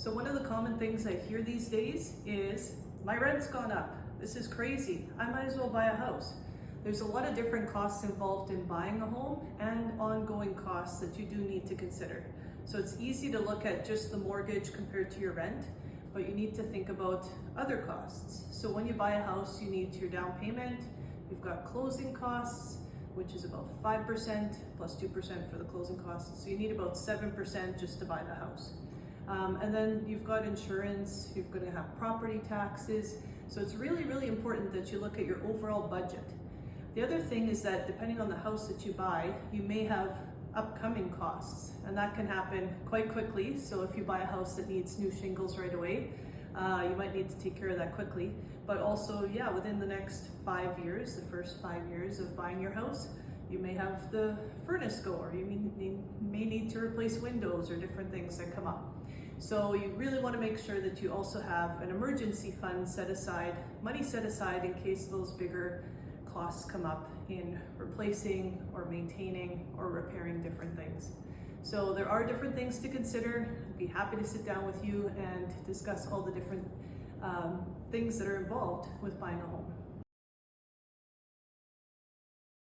So one of the common things I hear these days is, my rent's gone up. This is crazy. I might as well buy a house. There's a lot of different costs involved in buying a home and ongoing costs that you do need to consider. So it's easy to look at just the mortgage compared to your rent, but you need to think about other costs. So when you buy a house, you need your down payment, you've got closing costs, which is about 5% plus 2% for the closing costs. So you need about 7% just to buy the house. And then you've got insurance, you're going to have property taxes. So it's really, really important that you look at your overall budget. The other thing is that depending on the house that you buy, you may have upcoming costs, and that can happen quite quickly. So if you buy a house that needs new shingles right away, you might need to take care of that quickly. But also, within the next 5 years, the first 5 years of buying your house, you may have the furnace go, or you may need to replace windows or different things that come up. So you really want to make sure that you also have an emergency fund set aside, money set aside in case those bigger costs come up in replacing or maintaining or repairing different things. So there are different things to consider. I'd be happy to sit down with you and discuss all the different things that are involved with buying a home.